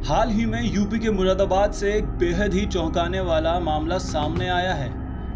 हाल ही में यूपी के मुरादाबाद से एक बेहद ही चौंकाने वाला मामला सामने आया है।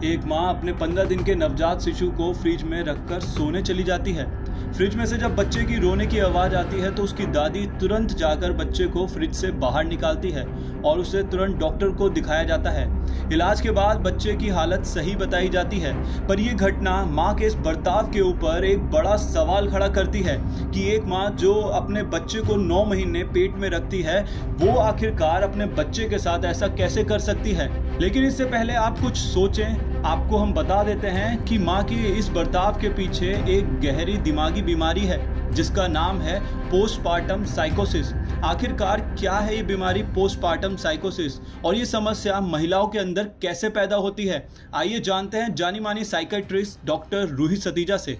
एक मां अपने 15 दिन के नवजात शिशु को फ्रिज में रखकर सोने चली जाती है। फ्रिज में से जब बच्चे की रोने की आवाज़ आती है तो उसकी दादी तुरंत जाकर बच्चे को फ्रिज से बाहर निकालती है और उसे तुरंत डॉक्टर को दिखाया जाता है। इलाज के बाद बच्चे की हालत सही बताई जाती है, पर यह घटना मां के इस बर्ताव के ऊपर एक बड़ा सवाल खड़ा करती है कि एक मां जो अपने बच्चे को 9 महीने पेट में रखती है, वो आखिरकार अपने बच्चे के साथ ऐसा कैसे कर सकती है। लेकिन इससे पहले आप कुछ सोचें। आपको हम बता देते हैं कि मां की इस बर्ताव के पीछे एक गहरी दिमागी बीमारी है जिसका नाम है पोस्टपार्टम साइकोसिस। आखिरकार क्या है ये बीमारी पोस्टपार्टम साइकोसिस और ये समस्या महिलाओं के अंदर कैसे पैदा होती है, आइए जानते हैं जानी मानी साइकेट्रिस्ट डॉक्टर रूही सतीजा से।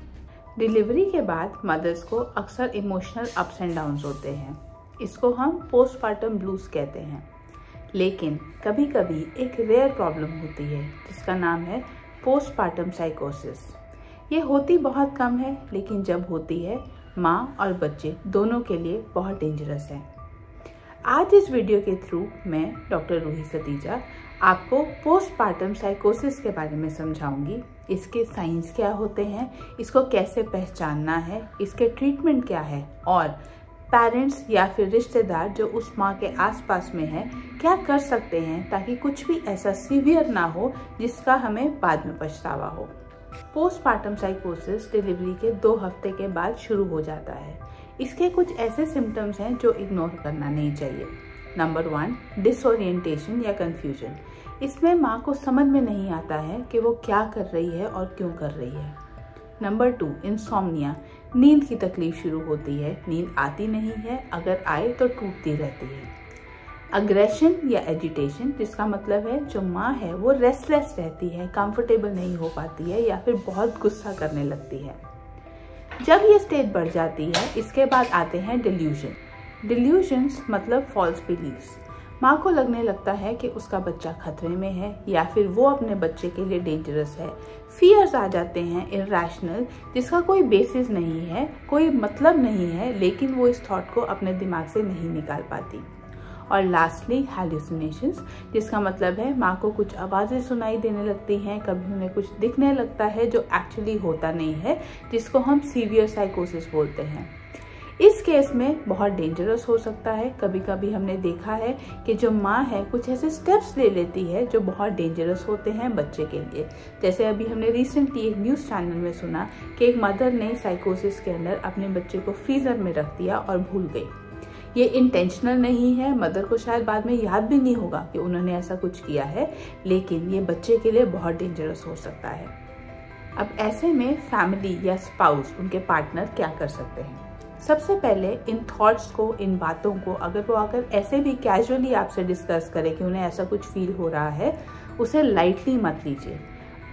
डिलीवरी के बाद मदर्स को अक्सर इमोशनल अप्स एंड डाउन्स होते हैं। इसको हम पोस्टपार्टम ब्लूज कहते हैं। लेकिन कभी कभी एक रेयर प्रॉब्लम होती है जिसका नाम है पोस्टपार्टम साइकोसिस। ये होती बहुत कम है, लेकिन जब होती है माँ और बच्चे दोनों के लिए बहुत डेंजरस है। आज इस वीडियो के थ्रू मैं डॉक्टर रूही सतीजा आपको पोस्टपार्टम साइकोसिस के बारे में समझाऊंगी। इसके साइंस क्या होते हैं, इसको कैसे पहचानना है, इसके ट्रीटमेंट क्या है और पेरेंट्स या फिर रिश्तेदार जो उस माँ के आसपास में है क्या कर सकते हैं ताकि कुछ भी ऐसा सीवियर ना हो जिसका हमें बाद में पछतावा हो। पोस्टपार्टम साइकोसिस डिलीवरी के 2 हफ्ते के बाद शुरू हो जाता है। इसके कुछ ऐसे सिम्टम्स हैं जो इग्नोर करना नहीं चाहिए। नंबर 1, डिसओरिएंटेशन या कंफ्यूजन। इसमें माँ को समझ में नहीं आता है कि वो क्या कर रही है और क्यों कर रही है। Number 2, insomnia. नींद की तकलीफ शुरू होती है, नींद आती नहीं है, अगर आए तो टूटती रहती है। अग्रेशन या एजिटेशन, जिसका मतलब है जो माँ है वो रेस्टलेस रहती है, कंफर्टेबल नहीं हो पाती है या फिर बहुत गुस्सा करने लगती है। जब ये स्टेज बढ़ जाती है इसके बाद आते हैं डिल्यूजन। डिल्यूजन्स मतलब फॉल्स बिलीव्स। माँ को लगने लगता है कि उसका बच्चा खतरे में है या फिर वो अपने बच्चे के लिए डेंजरस है। फियर्स आ जाते हैं इरैशनल, जिसका कोई बेसिस नहीं है, कोई मतलब नहीं है, लेकिन वो इस थॉट को अपने दिमाग से नहीं निकाल पाती। और लास्टली हैलुसिनेशंस, जिसका मतलब है माँ को कुछ आवाज़ें सुनाई देने लगती हैं, कभी उन्हें कुछ दिखने लगता है जो एक्चुअली होता नहीं है, जिसको हम सीवियर साइकोसिस बोलते हैं। इस केस में बहुत डेंजरस हो सकता है। कभी कभी हमने देखा है कि जो माँ है कुछ ऐसे स्टेप्स ले लेती है जो बहुत डेंजरस होते हैं बच्चे के लिए। जैसे अभी हमने रिसेंटली एक न्यूज़ चैनल में सुना कि एक मदर ने साइकोसिस के अंदर अपने बच्चे को फ्रीजर में रख दिया और भूल गई। ये इंटेंशनल नहीं है, मदर को शायद बाद में याद भी नहीं होगा कि उन्होंने ऐसा कुछ किया है, लेकिन ये बच्चे के लिए बहुत डेंजरस हो सकता है। अब ऐसे में फैमिली या स्पाउस, उनके पार्टनर क्या कर सकते हैं? सबसे पहले इन थॉट्स को, इन बातों को अगर ऐसे भी कैजुअली आपसे डिस्कस करें कि उन्हें ऐसा कुछ फील हो रहा है, उसे लाइटली मत लीजिए।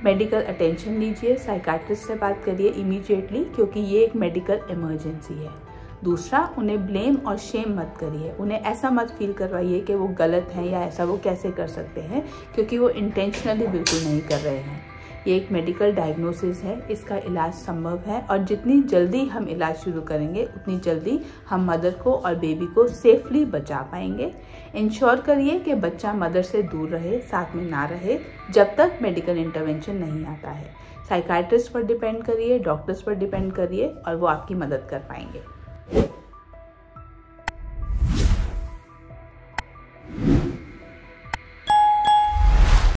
मेडिकल अटेंशन लीजिए, साइकाट्रिस्ट से बात करिए इमीडिएटली, क्योंकि ये एक मेडिकल इमरजेंसी है। दूसरा, उन्हें ब्लेम और शेम मत करिए। उन्हें ऐसा मत फील करवाइए कि वो गलत हैं या ऐसा वो कैसे कर सकते हैं, क्योंकि वो इंटेंशनली बिल्कुल नहीं कर रहे हैं। ये एक मेडिकल डायग्नोसिस है, इसका इलाज संभव है और जितनी जल्दी हम इलाज शुरू करेंगे उतनी जल्दी हम मदर को और बेबी को सेफली बचा पाएंगे। इंश्योर करिए कि बच्चा मदर से दूर रहे, साथ में ना रहे जब तक मेडिकल इंटरवेंशन नहीं आता है। साइकाट्रिस्ट पर डिपेंड करिए, डॉक्टर्स पर डिपेंड करिए और वो आपकी मदद कर पाएंगे।